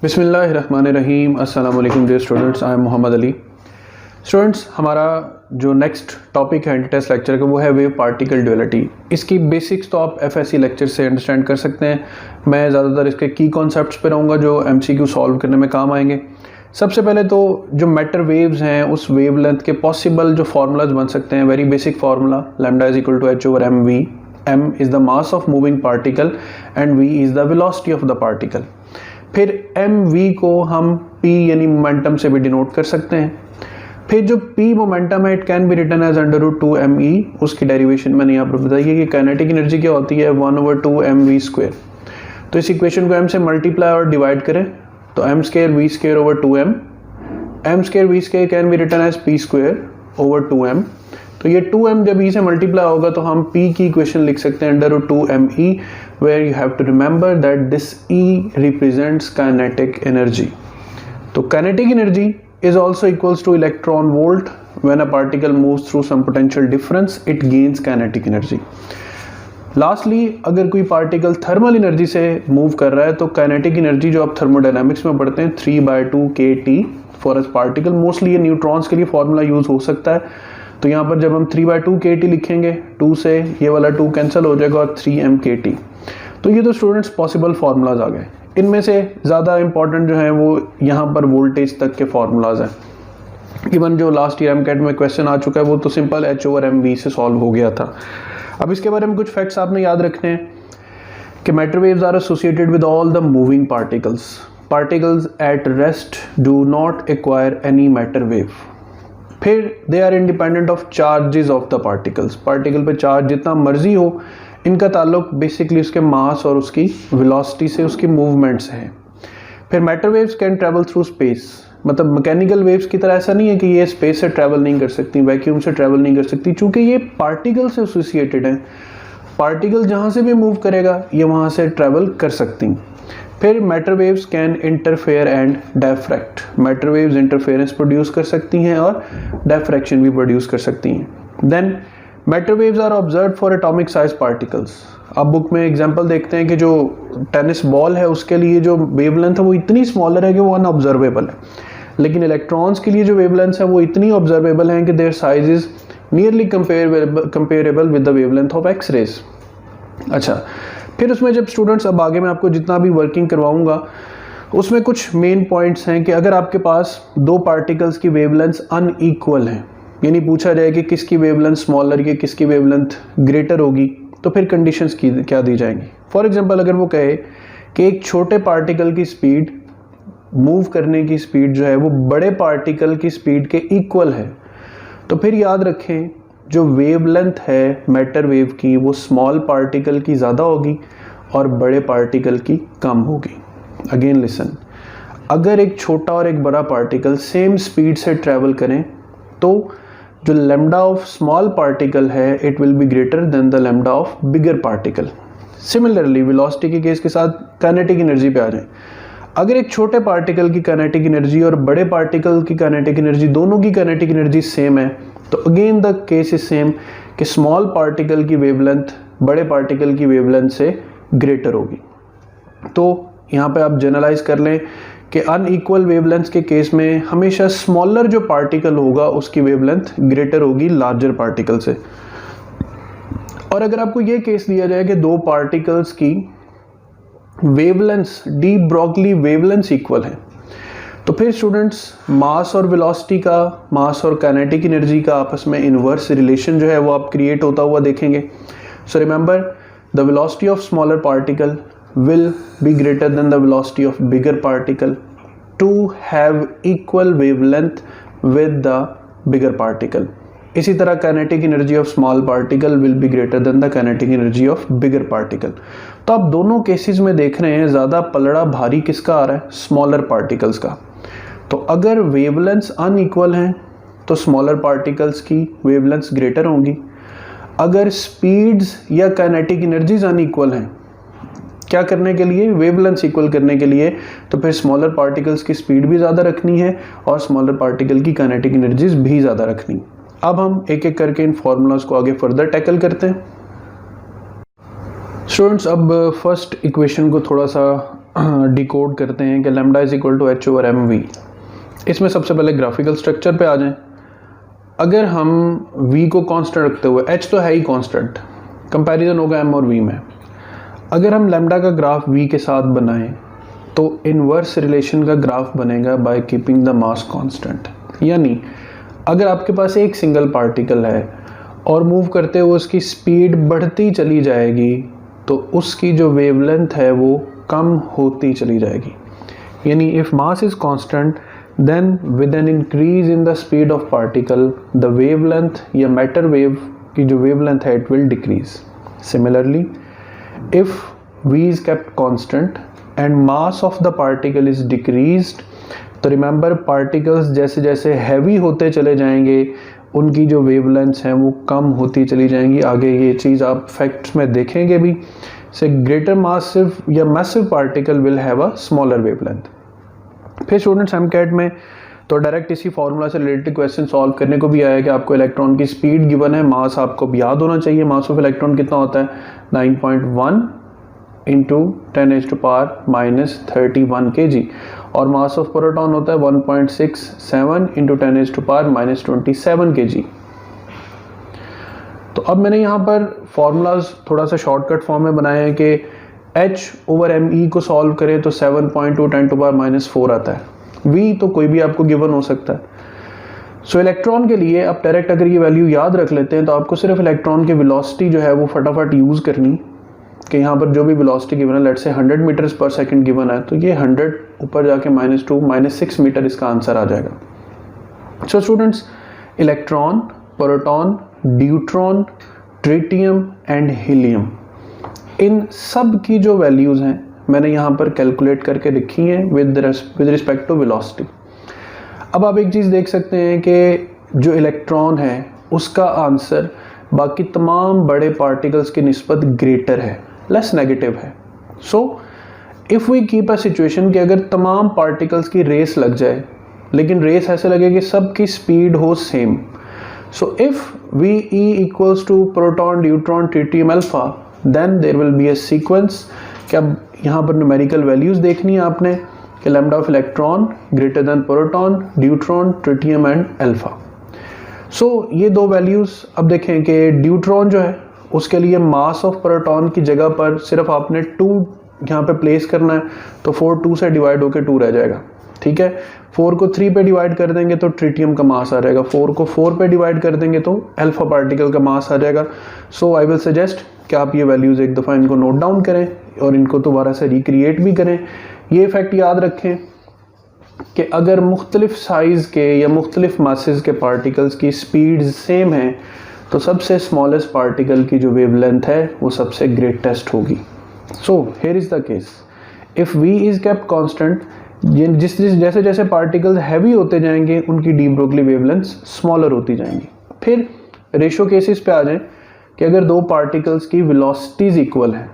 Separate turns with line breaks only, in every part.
बिस्मिल्लाहिर्रहमानिर्रहीम। अस्सलाम वालेकुम dear students, I am Mohammad Ali. Students, हमारा जो नेक्स्ट टॉपिक है टेस्ट लेक्चर का वो है वेव पार्टिकल ड्यूअलिटी। इसकी बेसिक्स तो आप एफएससी लेक्चर से अंडरस्टैंड कर सकते हैं। मैं ज़्यादातर इसके की कॉन्सेप्ट्स पे रहूँगा जो एमसीक्यू सॉल्व करने में काम आएंगे। सबसे पहले तो जो मैटर वेव्स हैं उस वेव लेंथ के पॉसिबल जो फार्मूलाज बन सकते हैं, very basic formula, lambda is equal to H over M V. M is the mass of moving particle and V is the velocity of the particle. फिर M V को हम P यानी momentum से भी denote कर सकते हैं। फिर जो पी मोमेंटम है it can be written as under root 2 M E. उसकी डेरिवेशन मैंने यहाँ पर बताई है कि काइनेटिक एनर्जी क्या होती है 1/2 एम वी स्क्वायर। तो इस इक्वेशन को एम से मल्टीप्लाई और डिवाइड करें तो M square V square over 2m। M square V square can be written as P square over 2m। तो ये 2m जब ई से मल्टीप्लाई होगा तो हम p की इक्वेशन लिख सकते हैं under root 2 M E, where you have to remember that this e represents kinetic energy. तो kinetic energy is also equals to electron volt. When a particle moves through some potential difference it gains kinetic energy. Lastly, अगर कोई particle thermal energy से move कर रहा है तो kinetic energy जो आप थर्मोडायनामिक्स में पढ़ते हैं 3/2 kT for a particle. Mostly ये न्यूट्रॉन्स के लिए फॉर्मूला यूज हो सकता है। तो यहाँ पर जब हम 3/2 kT लिखेंगे 2 से ये वाला 2 कैंसिल हो जाएगा और 3m kT। तो ये तो स्टूडेंट्स पॉसिबल फार्मूलाज आ गए। इनमें से ज़्यादा इंपॉर्टेंट जो है वो यहाँ पर वोल्टेज तक के फार्मूलाज हैं। इवन जो लास्ट ईयर एमकेट में क्वेश्चन आ चुका है वो तो simple H over M V से सॉल्व हो गया था। अब इसके बारे में कुछ फैक्ट्स आपने याद रखने हैं कि matter waves are associated with all the moving particles. Particles at rest do not acquire any matter wave. फिर they are independent of charges of the particles. Particle पे चार्ज जितना मर्जी हो, इनका ताल्लुक बेसिकली उसके मास और उसकी वेलोसिटी से, उसकी मूवमेंट से है। फिर matter waves can travel through space. मतलब मैकेनिकल वेव्स की तरह ऐसा नहीं है कि ये स्पेस से ट्रैवल नहीं कर सकती, वैक्यूम से ट्रैवल नहीं कर सकती, चूंकि ये पार्टिकल से एसोसिएटेड है। पार्टिकल जहाँ से भी मूव करेगा ये वहाँ से ट्रैवल कर सकती। फिर matter waves can interfere and diffract. Matter waves interference produce कर सकती हैं और डायफ्रैक्शन भी प्रोड्यूस कर सकती हैं। Then matter waves are observe for atomic size particles. अब बुक में एग्जांपल देखते हैं कि जो टेनिस बॉल है उसके लिए जो वेवलेंथ है वो इतनी स्मॉलर है कि वो अनऑब्जर्वेबल है, लेकिन इलेक्ट्रॉन्स के लिए जो वेवलेंथ है वो इतनी ऑब्जर्वेबल है कि their size is nearly comparable with the wavelength of X rays. अच्छा, फिर उसमें जब स्टूडेंट्स अब आगे मैं आपको जितना भी वर्किंग करवाऊंगा उसमें कुछ मेन पॉइंट्स हैं कि अगर आपके पास दो पार्टिकल्स की वेवलेंथ अनइक्वल है, यानी पूछा जाए कि किसकी वेवलेंथ स्मॉलर या किसकी वेवलेंथ ग्रेटर होगी, तो फिर कंडीशंस की क्या दी जाएंगी। फॉर एग्जांपल अगर वो कहे कि एक छोटे पार्टिकल की स्पीड मूव करने की स्पीड जो है वो बड़े पार्टिकल की स्पीड के इक्वल है, तो फिर याद रखें जो वेवलेंथ है मैटर वेव की वो स्मॉल पार्टिकल की ज़्यादा होगी और बड़े पार्टिकल की कम होगी। अगेन लिसन, अगर एक छोटा और एक बड़ा पार्टिकल सेम स्पीड से ट्रैवल करें तो जो लैम्डा ऑफ स्मॉल पार्टिकल है it will be greater than the lambda of bigger particle. Similarly velocity के केस के साथ काइनेटिक एनर्जी पे आ जाए। अगर एक छोटे पार्टिकल की काइनेटिक एनर्जी और बड़े पार्टिकल की काइनेटिक एनर्जी, दोनों की काइनेटिक एनर्जी सेम है, तो again the case is same कि स्मॉल पार्टिकल की वेवलेंथ बड़े पार्टिकल की वेवलेंथ से ग्रेटर होगी। तो यहाँ पे आप जनरलाइज कर लें कि अनइक्वल वेवलेंथ के केस में हमेशा स्मॉलर जो पार्टिकल होगा उसकी वेवलेंथ ग्रेटर होगी लार्जर पार्टिकल से। और अगर आपको ये केस दिया जाए कि दो पार्टिकल्स की wavelength, de Broglie wavelength equal है, तो फिर स्टूडेंट्स मास और वेलोसिटी का, मास और काइनेटिक एनर्जी का आपस में इनवर्स रिलेशन जो है वो आप क्रिएट होता हुआ देखेंगे। So remember the velocity of smaller particle will be greater than the velocity of bigger particle to have equal wavelength with the bigger particle. इसी तरह kinetic energy of small particle will be greater than the kinetic energy of bigger particle. तो आप दोनों cases में देख रहे हैं ज़्यादा पलड़ा भारी किसका आ रहा है, स्मॉलर पार्टिकल्स का। तो अगर वेवलेंथ्स अनइक्वल हैं तो स्मॉलर पार्टिकल्स की वेवलेंथ्स ग्रेटर होंगी। अगर स्पीड्स या काइनेटिक एनर्जीज अनइक्वल हैं, क्या करने के लिए, वेवलेंथ इक्वल करने के लिए, तो फिर स्मॉलर पार्टिकल्स की स्पीड भी ज़्यादा रखनी है और स्मॉलर पार्टिकल की काइनेटिक एनर्जीज भी ज़्यादा रखनी। अब हम एक एक करके इन फॉर्मूलाज को आगे फर्दर टैकल करते हैं। स्टूडेंट्स, अब फर्स्ट इक्वेशन को थोड़ा सा डिकोड करते हैं कि lambda is equal to H over M V. इसमें सबसे पहले ग्राफिकल स्ट्रक्चर पे आ जाएं। अगर हम v को कांस्टेंट रखते हुए, h तो है ही कांस्टेंट, कंपैरिजन होगा m और v में, अगर हम लैम्डा का ग्राफ v के साथ बनाएं तो इनवर्स रिलेशन का ग्राफ बनेगा by keeping the mass constant. यानी अगर आपके पास एक सिंगल पार्टिकल है और मूव करते हुए उसकी स्पीड बढ़ती चली जाएगी तो उसकी जो वेवलेंथ है वो कम होती चली जाएगी। यानी if mass is constant then with an increase in the speed of particle the wavelength या matter wave की जो wavelength है it will decrease. Similarly if v is kept constant and mass of the particle is decreased तो remember particles जैसे जैसे heavy होते चले जाएंगे उनकी जो wavelengths हैं वो कम होती चली जाएंगी। आगे ये चीज़ आप facts में देखेंगे भी। So greater massive या massive particle will have a smaller wavelength. फिर स्टूडेंट्स एमकेट में तो डायरेक्ट इसी फॉर्मूला से रिलेटेड क्वेश्चन सॉल्व करने को भी आया कि आपको इलेक्ट्रॉन की स्पीड गिवन है, मास आपको याद होना चाहिए। मास ऑफ इलेक्ट्रॉन कितना होता है 9.1 इंटू 10⁻³ kg और मास ऑफ प्रोटॉन होता है 1.67 इंटू 10⁻27 kg। तो अब मैंने यहाँ पर फॉर्मूलाज थोड़ा सा शॉर्टकट फॉर्म में बनाए हैं कि h ओवर एम ई को सॉल्व करें तो 7.2 10⁻⁴ आता है। v तो कोई भी आपको गिवन हो सकता है। सो इलेक्ट्रॉन के लिए आप डायरेक्ट अगर ये वैल्यू याद रख लेते हैं तो आपको सिर्फ इलेक्ट्रॉन की वेलोसिटी जो है वो फटाफट यूज़ करनी कि यहाँ पर जो भी वेलोसिटी गिवन है, लेट्स से 100 मीटर्स पर सेकंड गिवन है तो ये 100 ऊपर जाके -2 -6 मीटर इसका आंसर आ जाएगा। So students electron, proton, deuteron, tritium and helium, इन सब की जो वैल्यूज़ हैं मैंने यहाँ पर कैलकुलेट करके लिखी हैं विद रिस्पेक्ट टू वेलोसिटी। अब आप एक चीज़ देख सकते हैं कि जो इलेक्ट्रॉन है उसका आंसर बाकी तमाम बड़े पार्टिकल्स की निस्बत ग्रेटर है, लेस नेगेटिव है। So if we keep a situation कि अगर तमाम पार्टिकल्स की रेस लग जाए, लेकिन रेस ऐसे लगे कि सबकी स्पीड हो same, so if we E equals to proton, deuteron, tritium, alpha, then there will be a sequence कि अब यहाँ पर न्यूमेरिकल वैल्यूज़ देखनी है आपने कि lambda of electron greater than proton, deuteron, tritium and alpha. So ये दो वैल्यूज़ अब देखें कि ड्यूट्रॉन जो है उसके लिए मास ऑफ प्रोटॉन की जगह पर सिर्फ आपने 2 यहाँ पे प्लेस करना है तो 4 2 से डिवाइड होकर 2 रह जाएगा, ठीक है। 4 को 3 पे डिवाइड कर देंगे तो ट्रिटियम का मास आ जाएगा, 4 को 4 पे डिवाइड कर देंगे तो अल्फा पार्टिकल का मास आ जाएगा। सो आई विल सजेस्ट कि आप ये वैल्यूज़ एक दफ़ा इनको नोट डाउन करें और इनको दोबारा से रिक्रिएट भी करें। ये इफेक्ट याद रखें कि अगर मुख्तलिफ साइज़ के या मुख्तलिफ मासेस के पार्टिकल्स की स्पीड सेम है तो सबसे स्मॉलेस्ट पार्टिकल की जो वेवलेंथ है वो सबसे ग्रेटेस्ट होगी। So here is the case, if v is kept constant, जैसे जैसे पार्टिकल्स हैवी होते जाएंगे उनकी डी ब्रोगली वेवलेंथ्स स्मॉलर होती जाएंगी। फिर रेशो केसेस पे आ जाएं कि अगर दो पार्टिकल्स की वेलोसिटीज इक्वल हैं,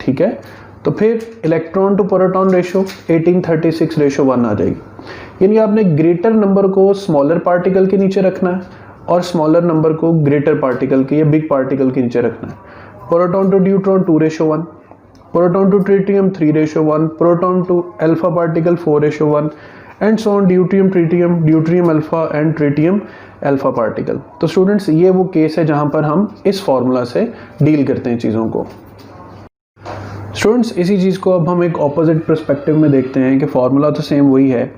ठीक है, तो फिर इलेक्ट्रॉन टू प्रोटॉन रेशो 18:36:1 आ जाएगी। यानी आपने ग्रेटर नंबर को स्मॉलर पार्टिकल के नीचे रखना है और स्मॉलर नंबर को ग्रेटर पार्टिकल के या बिग पार्टिकल के नीचे रखना है। Proton to deuteron 2:1, proton to tritium 3:1, proton to alpha particle 4:1 and so on, deuterium tritium, deuterium alpha and tritium alpha particle. तो स्टूडेंट्स ये वो केस है जहां पर हम इस फॉर्मूला से डील करते हैं चीज़ों को। स्टूडेंट्स इसी चीज़ को अब हम एक ऑपोजिट पर्सपेक्टिव में देखते हैं कि फॉर्मूला तो सेम वही है,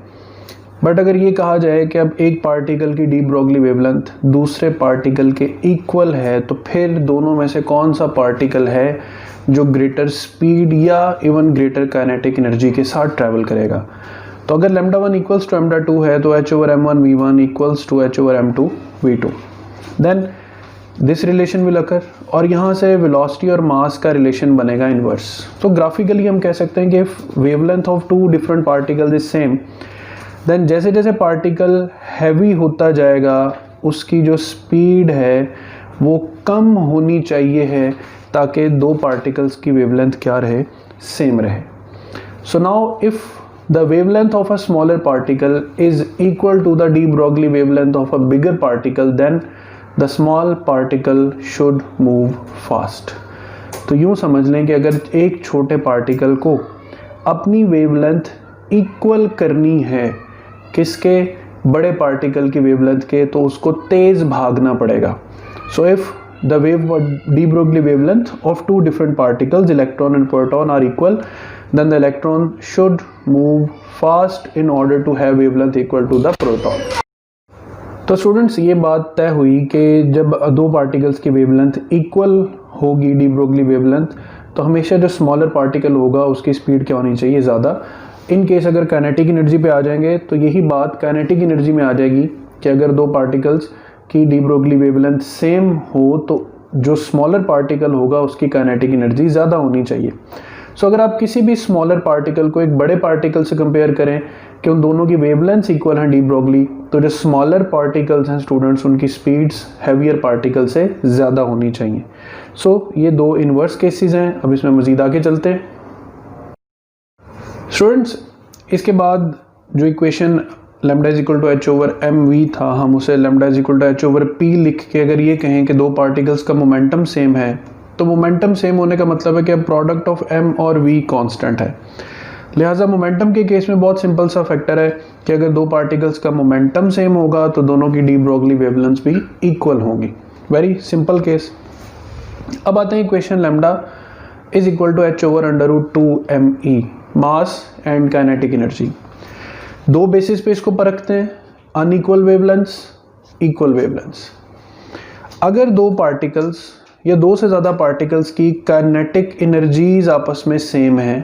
बट अगर ये कहा जाए कि अब एक पार्टिकल की डी ब्रोगली वेवलेंथ दूसरे पार्टिकल के इक्वल है तो फिर दोनों में से कौन सा पार्टिकल है जो ग्रेटर स्पीड या इवन ग्रेटर काइनेटिक एनर्जी के साथ ट्रैवल करेगा। तो अगर λ1 इक्वल्स टू λ2 है तो h/m1 v1 equals to h/m2 v2, then this relation will occur और यहाँ से वेलोसिटी और मास का रिलेशन बनेगा इनवर्स। तो ग्राफिकली हम कह सकते हैं कि if wavelength of two different particle is same, then जैसे जैसे पार्टिकल हैवी होता जाएगा उसकी जो स्पीड है वो कम होनी चाहिए है ताकि दो पार्टिकल्स की वेवलेंथ क्या रहे, सेम रहे। So now if the wavelength of a smaller particle is equal to the de Broglie wavelength of a bigger particle, then the small particle should move fast। तो यूँ समझ लें कि अगर एक छोटे पार्टिकल को अपनी वेवलेंथ इक्वल करनी है किसके, बड़े पार्टिकल की वेवलेंथ के, तो उसको तेज भागना पड़ेगा. So if the de Broglie wavelength of two different particles, electron and proton, are equal, then the electron should move fast in order to have wavelength equal to the proton. तो students ये बात तय हुई कि जब दो particles की wavelength equal होगी डी ब्रोगली वेवलेंथ, तो हमेशा जो स्मॉलर पार्टिकल होगा उसकी स्पीड क्या होनी चाहिए, ज़्यादा. इन केस अगर काइनेटिक एनर्जी पे आ जाएंगे तो यही बात काइनेटिक एनर्जी में आ जाएगी कि अगर दो पार्टिकल्स की डी ब्रोगली वेवलेंथ सेम हो तो जो स्मॉलर पार्टिकल होगा उसकी काइनेटिक एनर्जी ज़्यादा होनी चाहिए. सो अगर आप किसी भी स्मॉलर पार्टिकल को एक बड़े पार्टिकल से कंपेयर करें कि उन दोनों की वेवलेंथ इक्वल हैं डी ब्रोगली, तो जो स्मॉलर पार्टिकल्स हैं स्टूडेंट्स उनकी स्पीड्स हैवियर पार्टिकल से ज़्यादा होनी चाहिए. सो ये दो इन्वर्स केसेस हैं. अब इसमें मज़ीद आगे चलते हैं स्टूडेंट्स. इसके बाद जो equation lambda is equal to H over M V था, हम उसे lambda is equal to H over P लिख के अगर ये कहें कि दो पार्टिकल्स का मोमेंटम सेम है, तो मोमेंटम सेम होने का मतलब है कि अब प्रोडक्ट ऑफ एम और वी कांस्टेंट है. लिहाजा मोमेंटम के केस में बहुत सिंपल सा फैक्टर है कि अगर दो पार्टिकल्स का मोमेंटम सेम होगा तो दोनों की डी ब्रोगली वेवलेंथ भी इक्वल होंगी. Very simple case. अब आते हैं equation lambda is equal to H over under root 2 me, mass and kinetic energy. दो बेसिस पे इसको परखते हैं, अनइक्वल वेवलेंथ्स, इक्वल वेवलेंथ्स. अगर दो पार्टिकल्स या दो से ज़्यादा पार्टिकल्स की काइनेटिक एनर्जीज आपस में सेम है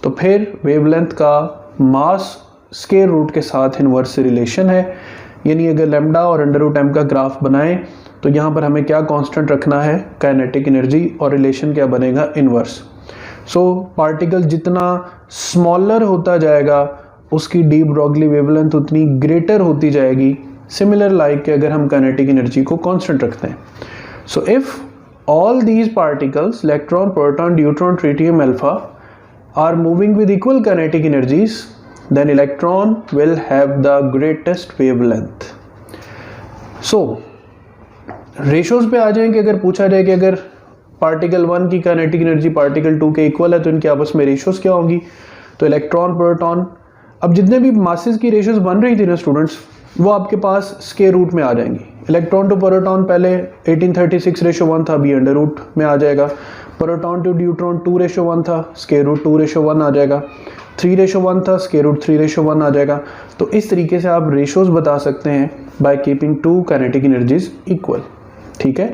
तो फिर वेवलेंथ का मास स्क्वायर रूट के साथ इनवर्स रिलेशन है. यानी अगर लैम्डा और अंडर रूट एम का ग्राफ बनाएं तो यहाँ पर हमें क्या कांस्टेंट रखना है, काइनेटिक एनर्जी, और रिलेशन क्या बनेगा, इनवर्स. सो पार्टिकल जितना स्मॉलर होता जाएगा उसकी डी ब्रोगली वेवलेंथ उतनी ग्रेटर होती जाएगी. सिमिलर लाइक कि अगर हम काइनेटिक एनर्जी को कांस्टेंट रखते हैं. So if all these particles electron, proton, deuteron, tritium, alpha are moving with equal kinetic energies, then electron will have the greatest wavelength. So ratios पे आ जाएं कि अगर पूछा जाए कि अगर पार्टिकल 1 की काइनेटिक एनर्जी पार्टिकल 2 के इक्वल है तो इनके आपस में रेशोज क्या होंगी, तो इलेक्ट्रॉन, प्रोटॉन, अब जितने भी मासेस की रेशोज बन रही थी ना स्टूडेंट्स वो आपके पास स्क्वायर रूट में आ जाएंगी. इलेक्ट्रॉन टू प्रोटॉन पहले 1836:1 था, अभी अंडर रूट में आ जाएगा. प्रोटॉन टू ड्यूट्रॉन 2:1 था, स्क्वायर रूट 2:1 आ जाएगा. 3:1 था, स्क्वायर रूट 3:1 आ जाएगा. तो इस तरीके से आप रेशोज बता सकते हैं by keeping two kinetic energies equal. ठीक है.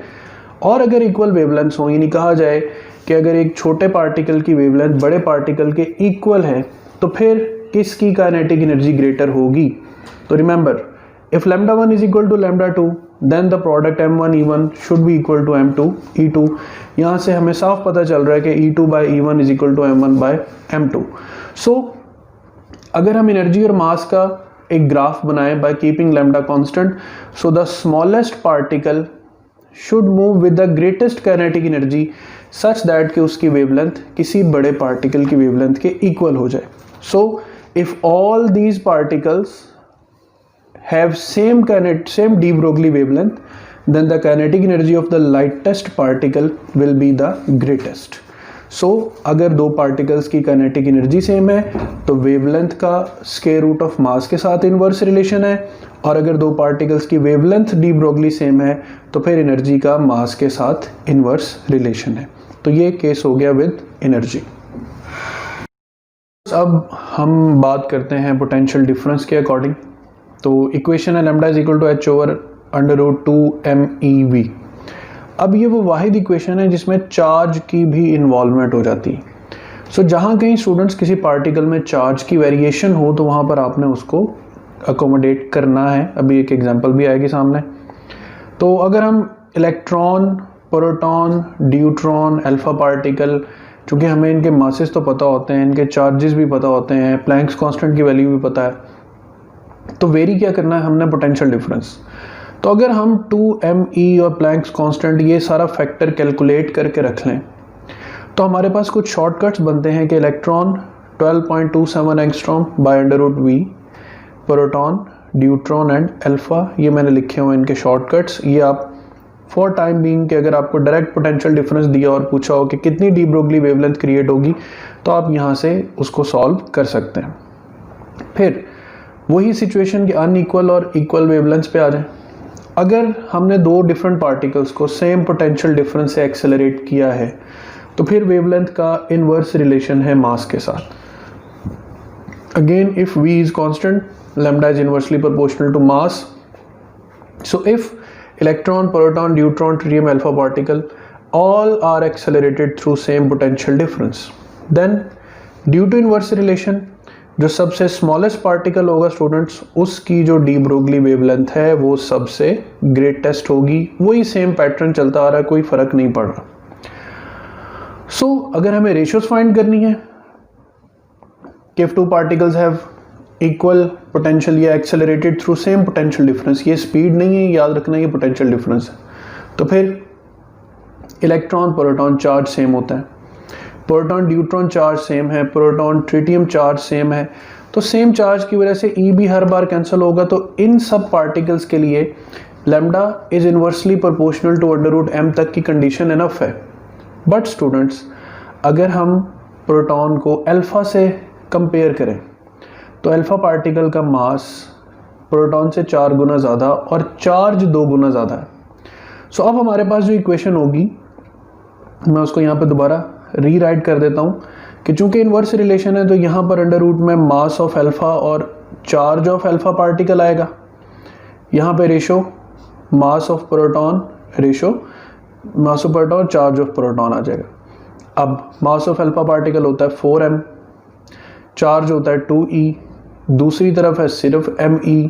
और अगर इक्वल वेवलेंथ्स हो, यानी कहा जाए कि अगर एक छोटे पार्टिकल की वेवलेंथ बड़े पार्टिकल के इक्वल है तो फिर किसकी काइनेटिक एनर्जी ग्रेटर होगी. तो remember, if lambda 1 is equal to lambda 2 then the product m1 e1 should be equal to m2 e2. यहाँ से हमें साफ पता चल रहा है कि e2 by e1 is equal to m1 by m2. So अगर हम एनर्जी और मास का एक ग्राफ बनाएं by keeping lambda constant, so the smallest particle should move with the greatest kinetic energy such that कि उसकी वेवलेंथ किसी बड़े पार्टिकल की वेवलेंथ के इक्वल हो जाए. सो if all these particles have same de Broglie wavelength, then the kinetic energy of the lightest particle will be the greatest. So अगर दो पार्टिकल्स की काइनेटिक एनर्जी सेम है तो वेवलेंथ का स्क्वायर रूट ऑफ मास के साथ inverse relation है, और अगर दो पार्टिकल्स की वेवलेंथ डी ब्रोगली सेम है तो फिर एनर्जी का मास के साथ इनवर्स रिलेशन है. तो ये केस हो गया विद एनर्जी. अब हम बात करते हैं पोटेंशियल डिफरेंस के अकॉर्डिंग. तो इक्वेशन है lambda is equal to H over under root 2 me. अब ये वो वाहिद इक्वेशन है जिसमें चार्ज की भी इन्वॉल्वमेंट हो जाती है. सो जहाँ कहीं स्टूडेंट्स किसी पार्टिकल में चार्ज की वेरिएशन हो तो वहाँ पर आपने उसको अकोमोडेट करना है. अभी एक एग्जांपल भी आएगी सामने. तो अगर हम electron, proton, deuteron, alpha particle, चूँकि हमें इनके मासेस तो पता होते हैं, इनके चार्जेस भी पता होते हैं, प्लैंक्स कांस्टेंट की वैल्यू भी पता है, तो वेरी क्या करना है हमने, पोटेंशियल डिफरेंस. तो अगर हम 2me और प्लैंक्स कांस्टेंट ये सारा फैक्टर कैलकुलेट करके रख लें तो हमारे पास कुछ शॉर्टकट्स बनते हैं कि electron 12.27 angstrom by under root v, proton, deuteron and alpha, ये मैंने लिखे हुए इनके शॉर्टकट्स, ये आप फॉर टाइम बीइंग कि अगर आपको डायरेक्ट पोटेंशियल डिफरेंस दिया और पूछा हो कि कितनी डी ब्रोगली वेवलेंथ क्रिएट होगी, तो आप यहाँ से उसको सॉल्व कर सकते हैं। फिर वही सिचुएशन के अनइक्वल और इक्वल वेवलेंथ पे आ जाए। अगर हमने दो डिफरेंट पार्टिकल्स को सेम पोटेंशियल डिफरेंस से एक्सेलरेट किया है, तो फिर वेवलेंथ का इनवर्स रिलेशन है मास के साथ। Again if v is constant, lambda is inversely proportional to mass. So if electron, proton, neutron, tritium, alpha particle all are accelerated through same potential difference, then due to inverse relation जो सबसे smallest particle होगा students, उसकी जो D Broglie wavelength है वो सबसे greatest होगी। वही सेम पैटर्न चलता आ रहा है, कोई फर्क नहीं पड़ रहा। सो अगर हमें रेशियोज फाइंड करनी है कि if two particles have equal potential या accelerated through same potential difference, ये स्पीड नहीं है, याद रखना ये पोटेंशियल डिफरेंस है, तो फिर इलेक्ट्रॉन प्रोटॉन चार्ज सेम होता है, प्रोटॉन न्यूट्रॉन चार्ज सेम है, प्रोटॉन ट्रिटियम चार्ज सेम है, तो सेम चार्ज की वजह से ई भी हर बार कैंसिल होगा। तो इन सब पार्टिकल्स के लिए lambda is inversely proportional to √m तक की कंडीशन इनफ है। बट स्टूडेंट्स अगर हम प्रोटॉन को अल्फा से कंपेयर करें तो अल्फा पार्टिकल का मास प्रोटॉन से 4 गुना ज़्यादा और चार्ज 2 गुना ज़्यादा है। सो अब हमारे पास जो इक्वेशन होगी, मैं उसको यहाँ पे दोबारा रीराइट कर देता हूँ कि चूंकि इनवर्स रिलेशन है तो यहाँ पर अंडर रूट में मास ऑफ अल्फा और चार्ज ऑफ अल्फा पार्टिकल आएगा, यहाँ पे ratio mass of proton ratio mass of proton charge of proton आ जाएगा। अब मास ऑफ अल्फा पार्टिकल होता है 4m, चार्ज होता है 2e, दूसरी तरफ है सिर्फ me,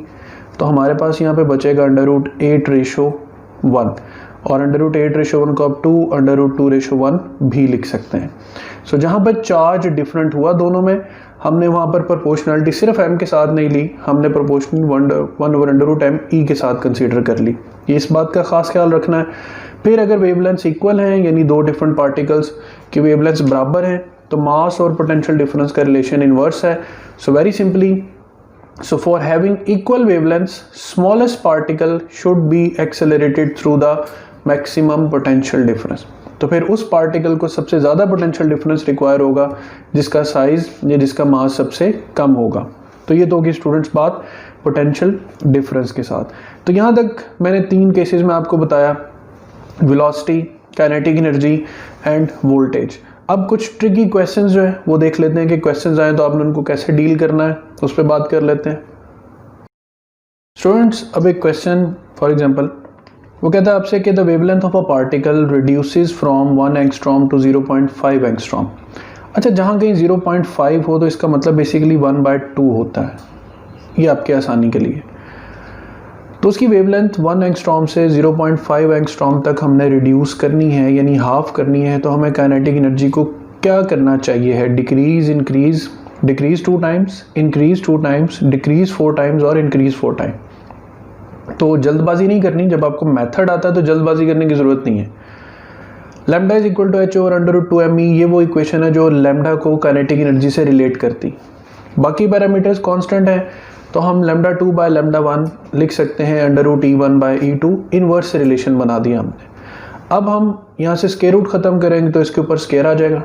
तो हमारे पास यहाँ पे बचेगा √8:1 और √8:1 को आप 2√2:1 भी लिख सकते हैं। सो जहाँ पर चार्ज डिफरेंट हुआ दोनों में, हमने वहाँ पर प्रोपोर्शनलिटी सिर्फ m के साथ नहीं ली, हमने प्रोपोर्शनल 1/√me के साथ कंसीडर कर ली। ये इस बात का खास ख्याल रखना है। फिर अगर वेवलेंथ्स इक्वल हैं, यानी दो डिफरेंट पार्टिकल्स की वेवलेंथ्स बराबर हैं, तो मास और पोटेंशियल डिफरेंस का रिलेशन इनवर्स है। So very simply, so for having equal wavelengths, smallest particle should be accelerated through the maximum potential difference। तो फिर उस पार्टिकल को सबसे ज़्यादा पोटेंशियल डिफरेंस रिक्वायर होगा जिसका साइज या जिसका मास सबसे कम होगा। तो ये तो होगी स्टूडेंट्स बात पोटेंशियल डिफरेंस के साथ। तो यहाँ तक मैंने 3 केसेस में आपको बताया, velocity, kinetic energy end voltage. अब कुछ ट्रिकी क्वेश्चंस जो है वो देख लेते हैं कि क्वेश्चंस आए तो आपने उनको कैसे डील करना है, उस पर बात कर लेते हैं। स्टूडेंट्स अब एक क्वेश्चन फॉर एग्जांपल वो कहता है आपसे कि the wavelength of a particle reduces from 1 angstrom to 0.5 angstrom. अच्छा, जहाँ कहीं 0.5 हो तो इसका मतलब बेसिकली 1/2 होता है, ये आपके आसानी के लिए। तो उसकी वेवलेंथ 1 एंगस्ट्रॉम से 0.5 एंगस्ट्रॉम तक हमने रिड्यूस करनी है, यानी हाफ करनी है। तो हमें काइनेटिक एनर्जी को क्या करना चाहिए है? Decrease, increase, decrease 2 times, increase 2 times, decrease 4 times और इंक्रीज 4 टाइम। तो जल्दबाजी नहीं करनी, जब आपको मेथड आता है तो जल्दबाजी करने की ज़रूरत नहीं है। Lambda is equal to h over √2me, ये वो इक्वेशन है जो लैम्डा को काइनेटिक एनर्जी से रिलेट करती। बाकी पैरामीटर्स कांस्टेंट है, तो हम λ2/λ1 लिख सकते हैं √E1/E2, इनवर्स रिलेशन बना दिया हमने। अब हम यहाँ से स्क्वायर रूट ख़त्म करेंगे तो इसके ऊपर स्क्वायर आ जाएगा।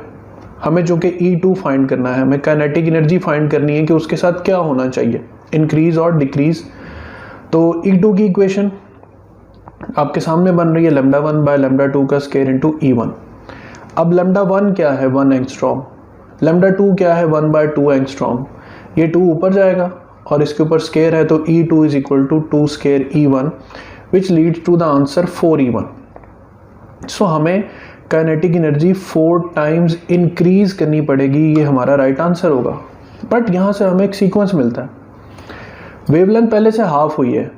हमें जो कि E2 फाइंड करना है, हमें काइनेटिक एनर्जी फाइंड करनी है कि उसके साथ क्या होना चाहिए, इंक्रीज और डिक्रीज। तो E2 की इक्वेशन आपके सामने बन रही है λ1/λ2 का स्क्वायर इंटू E1। अब λ1 क्या है? 1 एंगस्ट्रॉम। λ2 क्या है? 1/2 एंगस्ट्रॉम। ये 2 ऊपर जाएगा और इसके ऊपर स्क्वायर है, तो E2 is equal to 2 square E1 which leads to the answer 4E1। So हमें काइनेटिक एनर्जी 4 टाइम्स इंक्रीज करनी पड़ेगी, ये हमारा राइट आंसर होगा। बट यहाँ से हमें एक सीक्वेंस मिलता है, वेवलेंथ पहले से हाफ हुई है,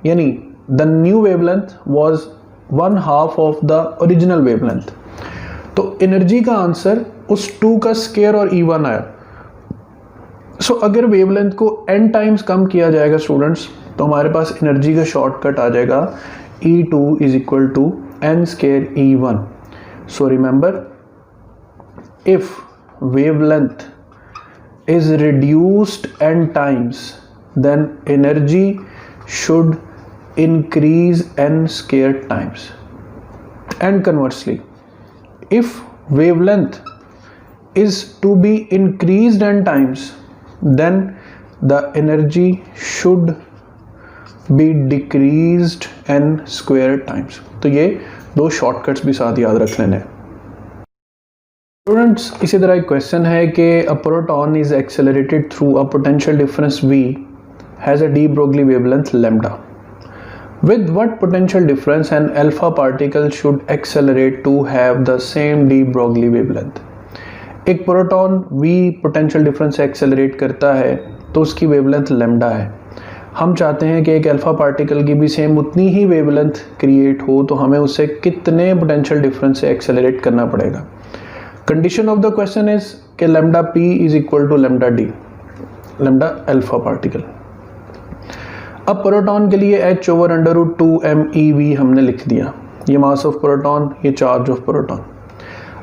यानी the new wavelength was 1/2 of the original wavelength. तो एनर्जी का आंसर उस 2 का स्क्वायर और E1 आया। सो अगर वेवलेंथ को n टाइम्स कम किया जाएगा स्टूडेंट्स, तो हमारे पास एनर्जी का शॉर्टकट आ जाएगा E2 is equal to n square E1। So remember, if wavelength is reduced n times, then energy should increase n squared times। and conversely, if wavelength is to be increased n times, then the energy should be decreased n square times. तो ये दो shortcuts भी साथ याद रख लेने। Students, इसी तरह एक क्वेश्चन है कि a proton is accelerated through a potential difference v has a D Broglie wavelength lambda. With what potential difference an alpha particle should accelerate to have the same de Broglie wavelength? एक proton v potential difference से accelerate करता है तो उसकी wavelength lambda है। हम चाहते हैं कि एक अल्फा पार्टिकल की भी सेम उतनी ही वेवलेंथ क्रिएट हो, तो हमें उससे कितने पोटेंशियल डिफरेंस से एक्सेलरेट करना पड़ेगा। Condition of the question is कि lambda p is equal to lambda d, lambda alpha particle. अब प्रोटॉन के लिए h over under root 2 MeV हमने लिख दिया, ये मास ऑफ प्रोटॉन, ये चार्ज ऑफ प्रोटॉन।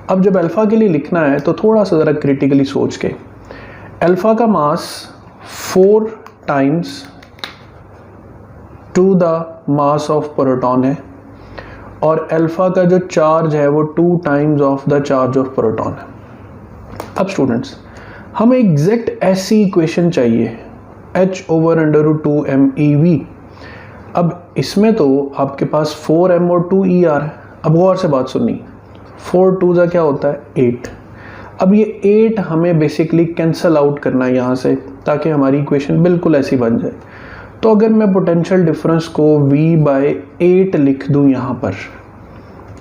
अब जब अल्फा के लिए लिखना है तो थोड़ा सा ज़रा क्रिटिकली सोच के, अल्फा का mass 4 times to the mass of proton है और अल्फा का जो चार्ज है वो 2 times of the charge of proton है। अब स्टूडेंट्स, हमें एग्जैक्ट ऐसी इक्वेशन चाहिए, h over under root 2 MeV। अब इसमें तो आपके पास 4m और 2e आ रहा है। अब गौर से बात सुननी, 4 2 का क्या होता है 8। अब ये 8 हमें बेसिकली कैंसल आउट करना है यहाँ से, ताकि हमारी इक्वेशन बिल्कुल ऐसी बन जाए। तो अगर मैं पोटेंशियल डिफरेंस को v/8 लिख दूँ यहाँ पर,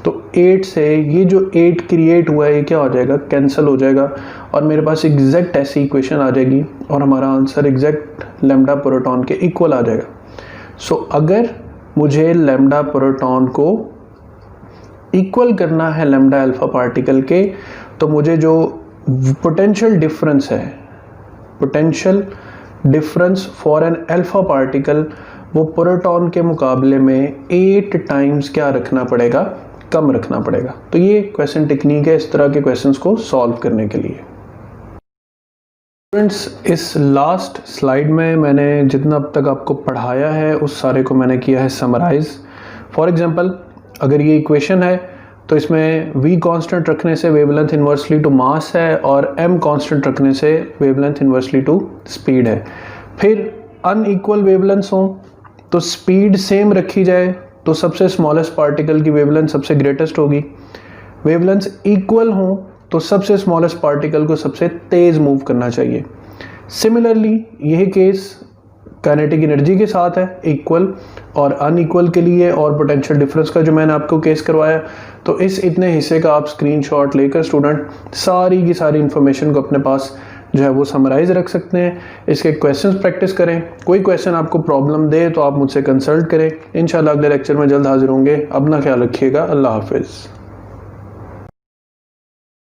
तो 8 से ये जो 8 क्रिएट हुआ है ये क्या हो जाएगा, कैंसिल हो जाएगा और मेरे पास एग्जैक्ट ऐसी इक्वेशन आ जाएगी और हमारा आंसर एग्जैक्ट लैम्डा प्रोटॉन के इक्वल आ जाएगा। सो अगर मुझे लैम्डा प्रोटॉन को इक्वल करना है लैम्डा अल्फा पार्टिकल के, तो मुझे जो पोटेंशियल डिफरेंस है, potential difference for an alpha particle, वो प्रोटॉन के मुकाबले में 8 टाइम्स क्या रखना पड़ेगा, कम रखना पड़ेगा। तो ये क्वेश्चन टेक्निक है इस तरह के क्वेश्चंस को सॉल्व करने के लिए। स्टूडेंट्स, इस लास्ट स्लाइड में मैंने जितना अब तक आपको पढ़ाया है उस सारे को मैंने किया है समराइज। फॉर एग्जांपल, अगर ये इक्वेशन है तो इसमें v कांस्टेंट रखने से वेवलेंथ इन्वर्सली टू मास है और m कांस्टेंट रखने से वेवलेंथ इन्वर्सली टू स्पीड है। फिर अनइक्वल वेवलेंथ्स हों तो स्पीड सेम रखी जाए तो सबसे स्मॉलेस्ट पार्टिकल की वेवलेंथ सबसे ग्रेटेस्ट होगी। वेवलेंथ इक्वल हों तो सबसे स्मॉलेस्ट पार्टिकल को सबसे तेज़ मूव करना चाहिए। सिमिलरली यही केस काइनेटिक एनर्जी के साथ है, इक्वल और अनइक्वल के लिए और पोटेंशियल डिफरेंस का जो मैंने आपको केस करवाया। तो इस इतने हिस्से का आप स्क्रीनशॉट लेकर स्टूडेंट सारी की सारी इन्फॉर्मेशन को अपने पास जो है वो समराइज रख सकते हैं। इसके क्वेश्चंस प्रैक्टिस करें, कोई क्वेश्चन आपको प्रॉब्लम दे तो आप मुझसे कंसल्ट करें। इंशाल्लाह अगले लेक्चर में जल्द हाजिर होंगे। अपना ख्याल रखिएगा। अल्लाह हाफिज़।